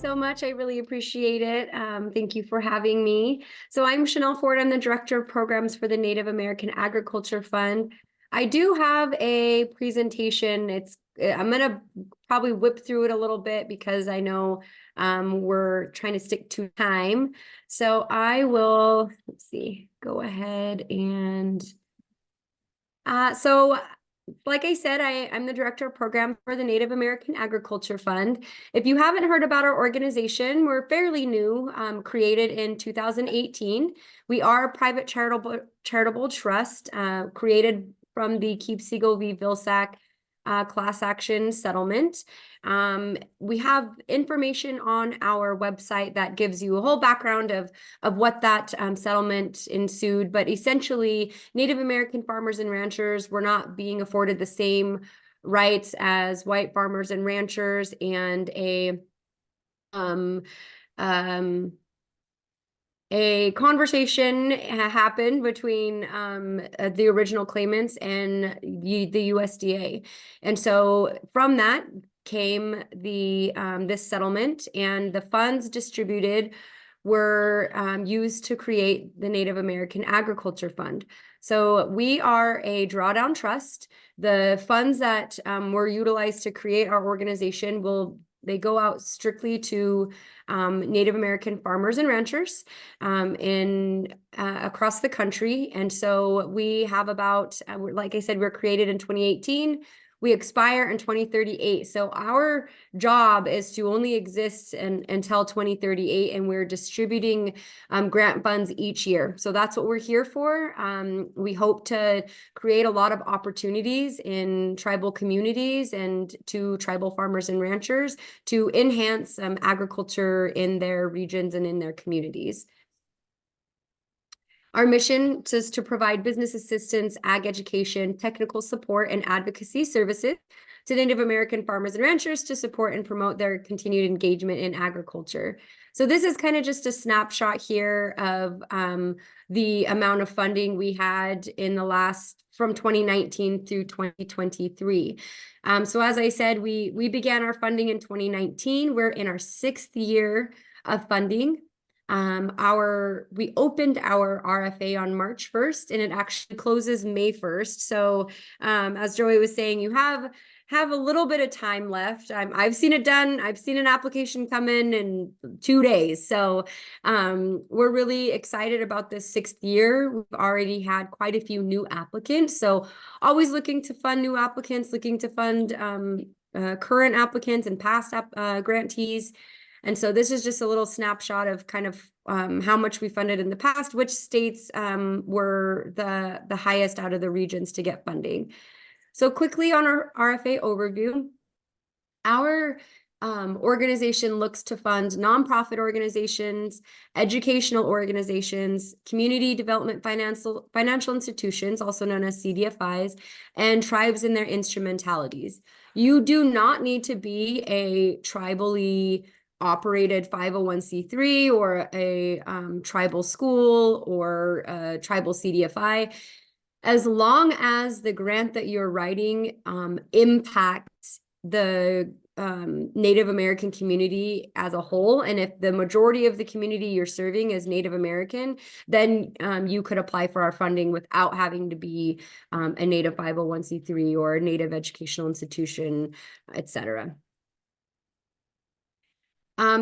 so much. I really appreciate it. Thank you for having me. So I'm Chanel Ford. I'm the Director of Programs for the Native American Agriculture Fund. I do have a presentation. I'm going to probably whip through it a little bit because I know we're trying to stick to time. So I will, let's see, go ahead and like I said, I'm the Director of Program for the Native American Agriculture Fund. If you haven't heard about our organization, we're fairly new, created in 2018. We are a private charitable trust created from the Keepsego v. Vilsack class action settlement. We have information on our website that gives you a whole background of what that settlement ensued, but essentially Native American farmers and ranchers were not being afforded the same rights as white farmers and ranchers, and a conversation happened between the original claimants and the USDA. And so from that came this settlement, and the funds distributed were used to create the Native American Agriculture Fund. So we are a drawdown trust. The funds that were utilized to create our organization they go out strictly to Native American farmers and ranchers across the country. And so we have about, like I said, we're created in 2018. We expire in 2038. So our job is to only exist until 2038, and we're distributing grant funds each year. So that's what we're here for. We hope to create a lot of opportunities in tribal communities and to tribal farmers and ranchers to enhance agriculture in their regions and in their communities. Our mission is to provide business assistance, ag education, technical support, and advocacy services to Native American farmers and ranchers to support and promote their continued engagement in agriculture. So this is kind of just a snapshot here of the amount of funding we had in the from 2019 through 2023. So as I said, we began our funding in 2019. We're in our 6th year of funding. We opened our RFA on March 1st, and it actually closes May 1st. So as Joey was saying, you have a little bit of time left. I've seen it done. I've seen an application come in 2 days. So we're really excited about this 6th year. We've already had quite a few new applicants. So always looking to fund new applicants, looking to fund current applicants and past grantees. And so this is just a little snapshot of kind of how much we funded in the past, which states were the highest out of the regions to get funding. So quickly on our RFA overview, our organization looks to fund nonprofit organizations, educational organizations, community development financial institutions, also known as CDFIs, and tribes and their instrumentalities. You do not need to be a tribally operated 501c3 or a tribal school or a tribal CDFI, as long as the grant that you're writing impacts the Native American community as a whole. And if the majority of the community you're serving is Native American, then you could apply for our funding without having to be a Native 501c3 or a Native educational institution, etc.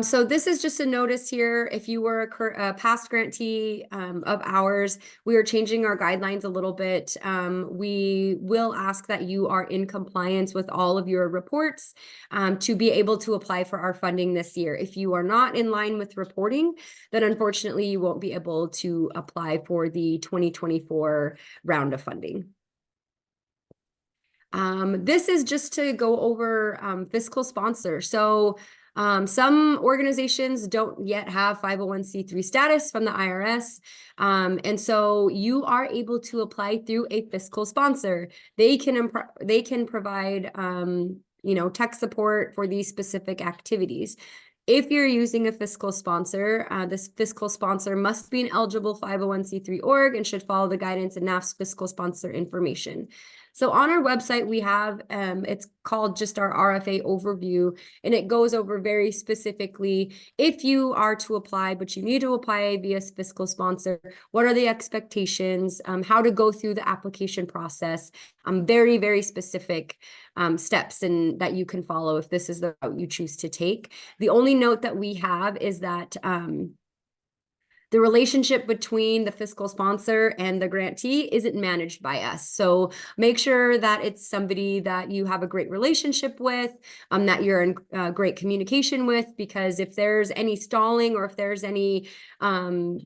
So this is just a notice here. If you were a past grantee of ours, we are changing our guidelines a little bit. We will ask that you are in compliance with all of your reports to be able to apply for our funding this year. If you are not in line with reporting, then unfortunately you won't be able to apply for the 2024 round of funding. This is just to go over fiscal sponsor. So some organizations don't yet have 501c3 status from the IRS. And so you are able to apply through a fiscal sponsor. They can provide, tech support for these specific activities. If you're using a fiscal sponsor, this fiscal sponsor must be an eligible 501c3 org and should follow the guidance in NAF's fiscal sponsor information. So on our website, we have, it's called just our RFA overview, and it goes over very specifically if you are to apply, but you need to apply via fiscal sponsor, what are the expectations, how to go through the application process, very, very specific steps and that you can follow if this is the route you choose to take. The only note that we have is that the relationship between the fiscal sponsor and the grantee isn't managed by us. So make sure that it's somebody that you have a great relationship with, that you're in great communication with, because if there's any stalling or if there's any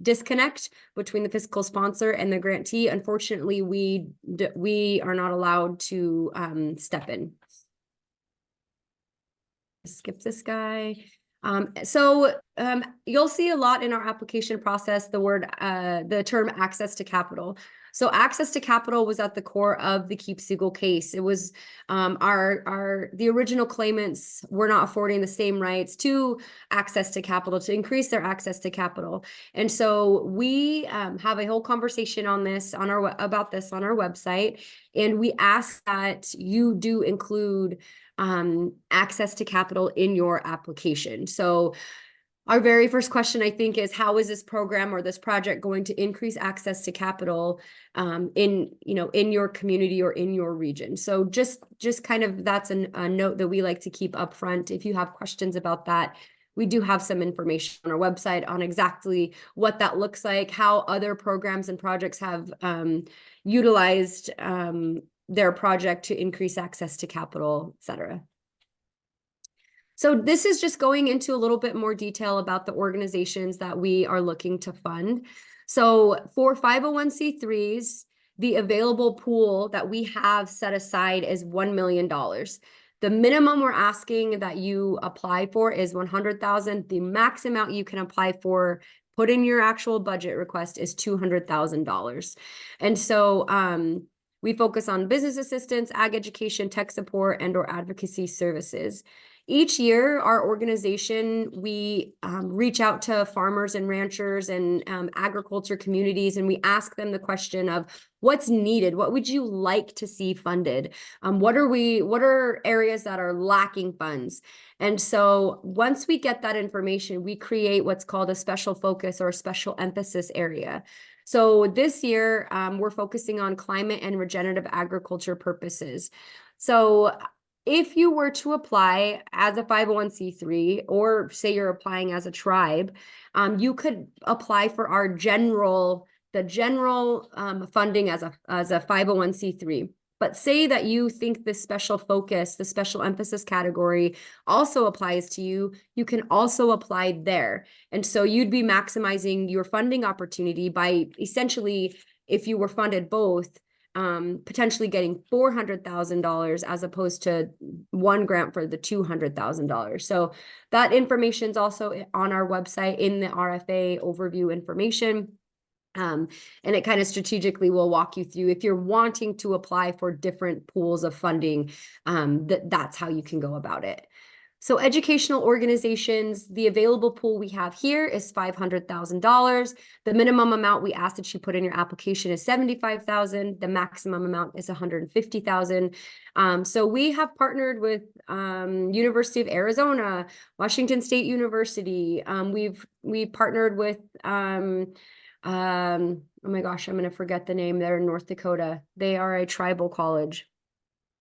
disconnect between the fiscal sponsor and the grantee, unfortunately, we are not allowed to step in. Skip this guy. You'll see a lot in our application process, the term access to capital. So access to capital was at the core of the Keep Siegel case. It was the original claimants were not affording the same rights to access to capital, to increase their access to capital. And so we have a whole conversation on this about this on our website, and we ask that you do include access to capital in your application. So our very first question, I think, is how is this program or this project going to increase access to capital in your community or in your region? So just kind of that's a note that we like to keep up front. If you have questions about that, we do have some information on our website on exactly what that looks like, how other programs and projects have utilized their project to increase access to capital, et cetera. So this is just going into a little bit more detail about the organizations that we are looking to fund. So for 501c3s, the available pool that we have set aside is $1 million. The minimum we're asking that you apply for is $100,000. The max amount you can apply for, put in your actual budget request, is $200,000. And so we focus on business assistance, ag education, tech support, and/or advocacy services. Each year, our organization, we reach out to farmers and ranchers and agriculture communities, and we ask them the question of what's needed, what would you like to see funded? What are areas that are lacking funds? And so once we get that information, we create what's called a special focus or a special emphasis area. So this year, we're focusing on climate and regenerative agriculture purposes. So if you were to apply as a 501c3, or say you're applying as a tribe, you could apply for our general funding as a 501c3. But say that you think this special focus, the special emphasis category also applies to you, you can also apply there. And so you'd be maximizing your funding opportunity by essentially, if you were funded both, potentially getting $400,000 as opposed to one grant for the $200,000. So that information is also on our website in the RFA overview information. And it kind of strategically will walk you through if you're wanting to apply for different pools of funding, that's how you can go about it. So educational organizations, the available pool we have here is $500,000. The minimum amount we ask that you put in your application is $75,000. The maximum amount is $150,000. So we have partnered with University of Arizona, Washington State University. We partnered with oh my gosh, I'm going to forget the name. They're in North Dakota. They are a tribal college.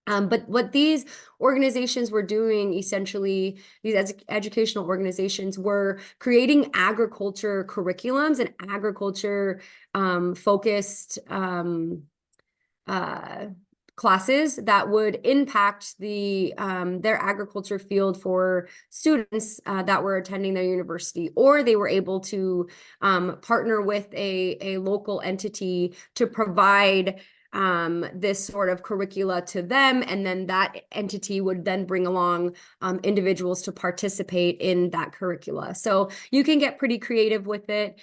But what these organizations were doing, essentially, these educational organizations were creating agriculture curriculums and agriculture focused classes that would impact their agriculture field for students that were attending their university, or they were able to partner with a local entity to provide this sort of curricula to them, and then that entity would then bring along individuals to participate in that curricula. So you can get pretty creative with it.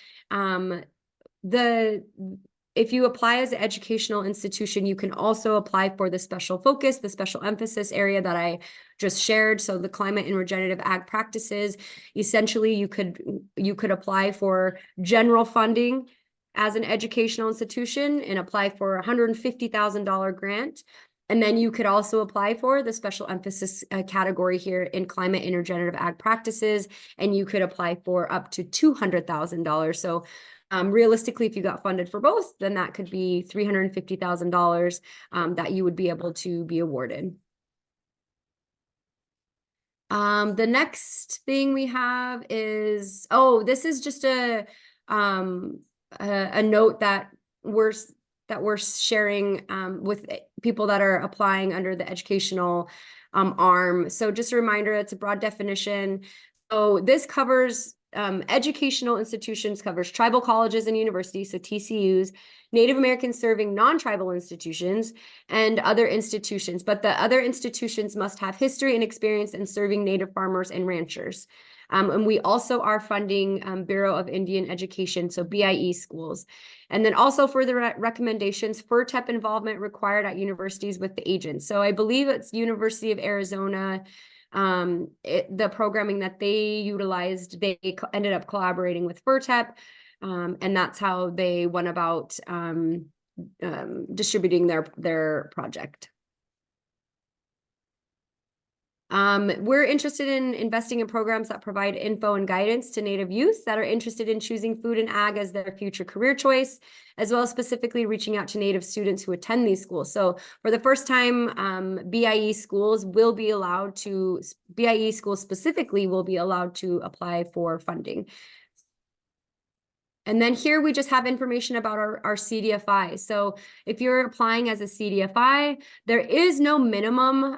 If you apply as an educational institution, you can also apply for the special focus, the special emphasis area that I just shared. So the climate and regenerative ag practices, essentially you could apply for general funding as an educational institution and apply for a $150,000 grant. And then you could also apply for the special emphasis category here in climate and regenerative ag practices, and you could apply for up to $200,000. So realistically, if you got funded for both, then that could be $350,000 that you would be able to be awarded. The next thing we have is, this is just a note that we're sharing with people that are applying under the educational arm. So just a reminder, it's a broad definition. So this covers educational institutions, covers tribal colleges and universities, so TCUs, Native American serving non-tribal institutions, and other institutions. But the other institutions must have history and experience in serving Native farmers and ranchers. And we also are funding Bureau of Indian Education, so BIE schools. And then also further recommendations, FERTEP involvement required at universities with the agents. So I believe it's University of Arizona, the programming that they utilized, they ended up collaborating with FERTEP, and that's how they went about distributing their project. We're interested in investing in programs that provide info and guidance to Native youth that are interested in choosing food and ag as their future career choice, as well as specifically reaching out to Native students who attend these schools. So for the first time, BIE schools specifically will be allowed to apply for funding. And then here we just have information about our CDFI. So if you're applying as a CDFI, there is no minimum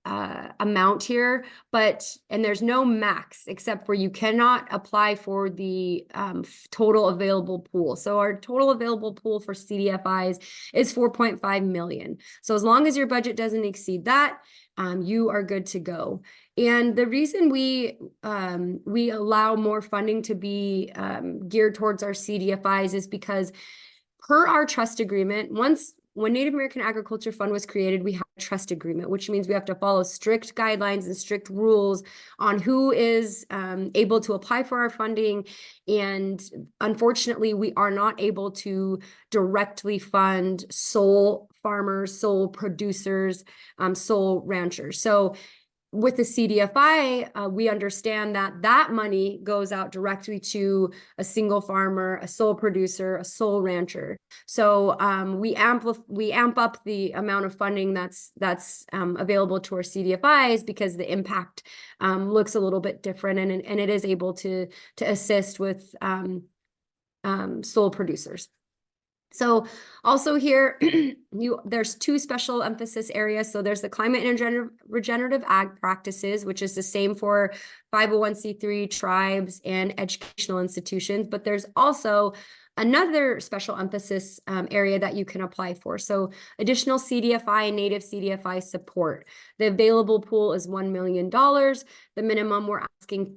amount here, and there's no max, except for you cannot apply for the total available pool. So our total available pool for CDFIs is 4.5 million. So as long as your budget doesn't exceed that, you are good to go. And the reason we allow more funding to be geared towards our CDFIs is because per our trust agreement, when Native American Agriculture Fund was created, we have a trust agreement, which means we have to follow strict guidelines and strict rules on who is able to apply for our funding. And unfortunately, we are not able to directly fund sole farmers, sole producers, sole ranchers. So with the CDFI, we understand that money goes out directly to a single farmer, a sole producer, a sole rancher. So we amp up the amount of funding that's available to our CDFIs because the impact looks a little bit different, and it is able to assist with sole producers. So also here, there's two special emphasis areas. So there's the climate and regenerative ag practices, which is the same for 501c3 tribes and educational institutions. But there's also another special emphasis area that you can apply for. So additional CDFI and native CDFI support. The available pool is $1 million. The minimum we're asking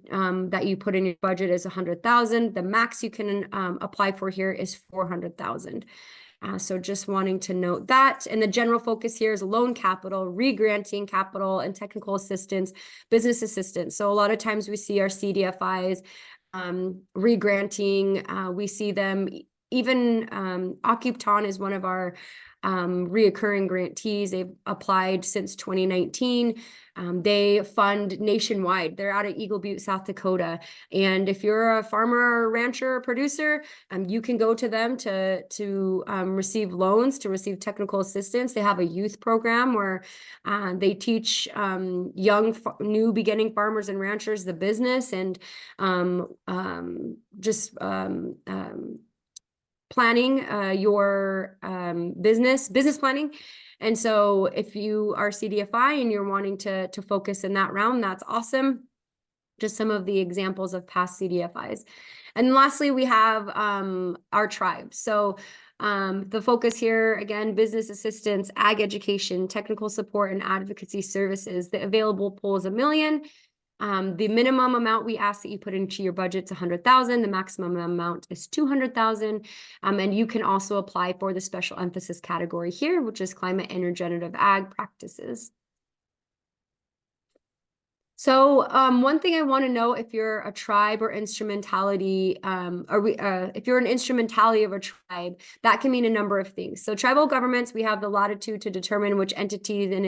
that you put in your budget is $100,000. The max you can apply for here is $400,000. So just wanting to note that. And the general focus here is loan capital, re-granting capital, and technical assistance, business assistance. So a lot of times we see our CDFIs re-granting. We see them, even Occupton is one of our reoccurring grantees. They've applied since 2019. They fund nationwide. They're out of Eagle Butte, South Dakota. And if you're a farmer, rancher, or producer, you can go to them to receive loans, to receive technical assistance. They have a youth program where they teach young, new beginning farmers and ranchers the business and planning your business planning. And so if you are CDFI and you're wanting to focus in that realm, that's awesome. Just some of the examples of past CDFIs. And lastly, we have our tribes. So the focus here, again, business assistance, ag education, technical support, and advocacy services. The available pool is $1 million. The minimum amount we ask that you put into your budget is $100,000. The maximum amount is $200,000. And you can also apply for the special emphasis category here, which is climate and regenerative ag practices. So one thing I want to know, if you're a tribe or instrumentality, if you're an instrumentality of a tribe, that can mean a number of things. So tribal governments, we have the latitude to determine which entities and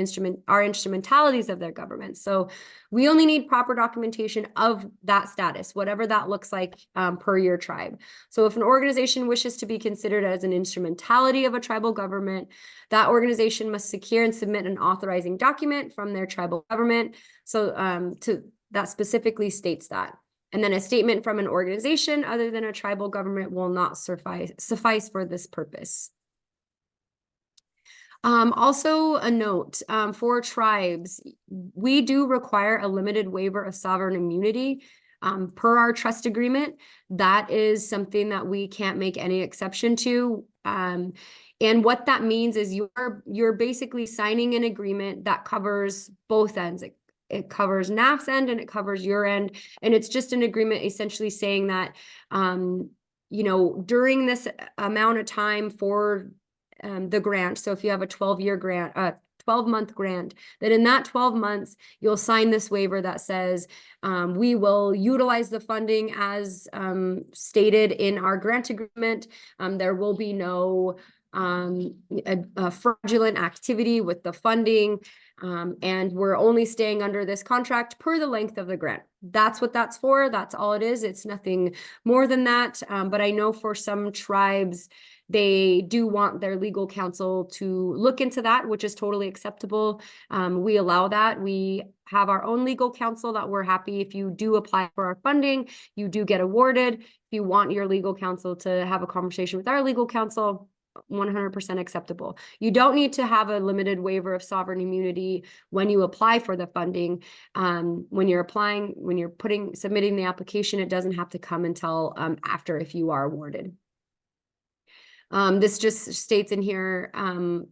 are instrumentalities of their governments. So we only need proper documentation of that status, whatever that looks like per your tribe. So if an organization wishes to be considered as an instrumentality of a tribal government, that organization must secure and submit an authorizing document from their tribal government. So that specifically states that. And then a statement from an organization other than a tribal government will not suffice for this purpose. Also a note, for tribes, we do require a limited waiver of sovereign immunity. Per our trust agreement, that is something that we can't make any exception to. And what that means is you're basically signing an agreement that covers both ends. It covers NAF's end and it covers your end. And it's just an agreement essentially saying that, during this amount of time for the grant, so if you have a 12-year grant, 12-month grant, that in that 12 months, you'll sign this waiver that says, we will utilize the funding as stated in our grant agreement. There will be no a fraudulent activity with the funding. And we're only staying under this contract per the length of the grant. That's what that's for. That's all it is. It's nothing more than that. But I know for some tribes, they do want their legal counsel to look into that, which is totally acceptable. We allow that. We have our own legal counsel that we're happy if you do apply for our funding, you do get awarded. If you want your legal counsel to have a conversation with our legal counsel, 100% acceptable. You don't need to have a limited waiver of sovereign immunity when you apply for the funding. When you're submitting the application, it doesn't have to come until after, if you are awarded. This just states in here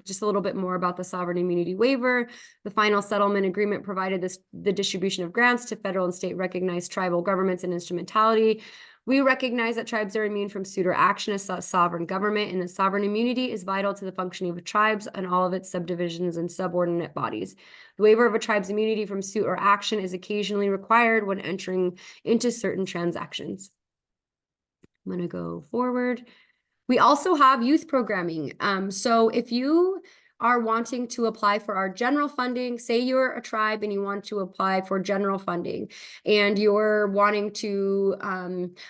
just a little bit more about the sovereign immunity waiver. The final settlement agreement provided the distribution of grants to federal and state recognized tribal governments and instrumentality. We recognize that tribes are immune from suit or action as a sovereign government, and that sovereign immunity is vital to the functioning of tribes and all of its subdivisions and subordinate bodies. The waiver of a tribe's immunity from suit or action is occasionally required when entering into certain transactions. I'm going to go forward. We also have youth programming. So if you are wanting to apply for our general funding, say you're a tribe and you want to apply for general funding and you're wanting to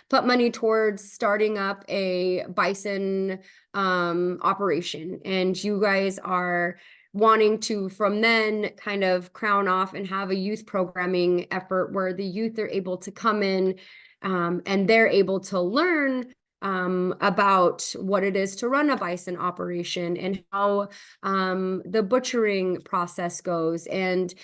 put money towards starting up a bison operation, and you guys are wanting to from then kind of crown off and have a youth programming effort where the youth are able to come in and they're able to learn about what it is to run a bison operation and how the butchering process goes, and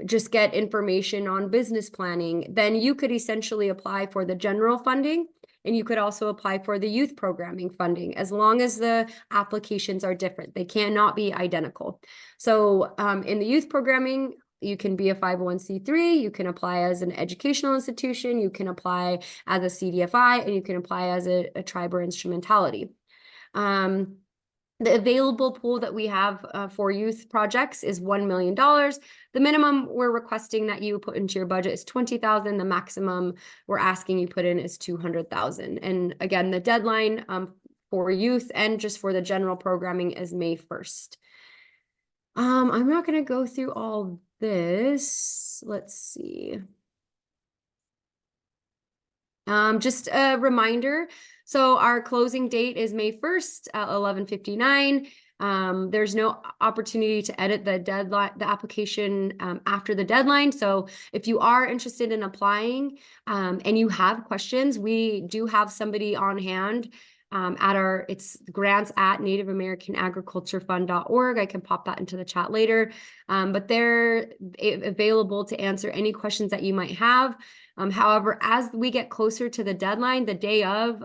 just get information on business planning, then you could essentially apply for the general funding, and you could also apply for the youth programming funding, as long as the applications are different. They cannot be identical. So in the youth programming, you can be a 501c3, you can apply as an educational institution, you can apply as a CDFI, and you can apply as a tribe or instrumentality. The available pool that we have for youth projects is $1 million. The minimum we're requesting that you put into your budget is $20,000. The maximum we're asking you put in is $200,000. And again, the deadline for youth and just for the general programming is May 1st. I'm not going to go through all this. Let's see. Just a reminder. So our closing date is May 1st at 11:59. There's no opportunity to edit the application after the deadline. So if you are interested in applying and you have questions, we do have somebody on hand it's grants@nativeamericanagriculturefund.org. I can pop that into the chat later, but they're available to answer any questions that you might have. However, as we get closer to the deadline, the day of,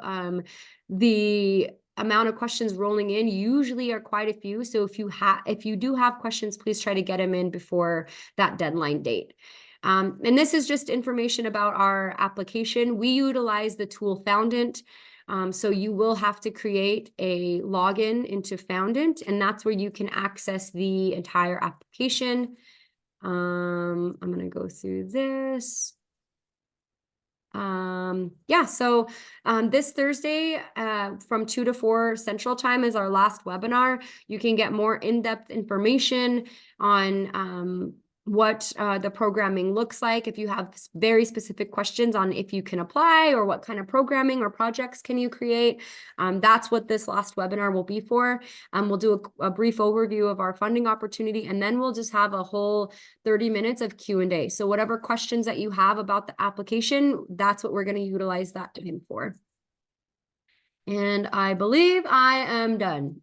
the amount of questions rolling in usually are quite a few. So if you do have questions, please try to get them in before that deadline date. And this is just information about our application. We utilize the tool Foundant. So you will have to create a login into Foundant, and that's where you can access the entire application. I'm going to go through this. Yeah, so this Thursday from 2 to 4 Central Time is our last webinar. You can get more in-depth information on what the programming looks like. If you have very specific questions on if you can apply or what kind of programming or projects can you create, that's what this last webinar will be for. We'll do a brief overview of our funding opportunity, and then we'll just have a whole 30 minutes of Q&A. So whatever questions that you have about the application, that's what we're going to utilize that time for. And I believe I am done.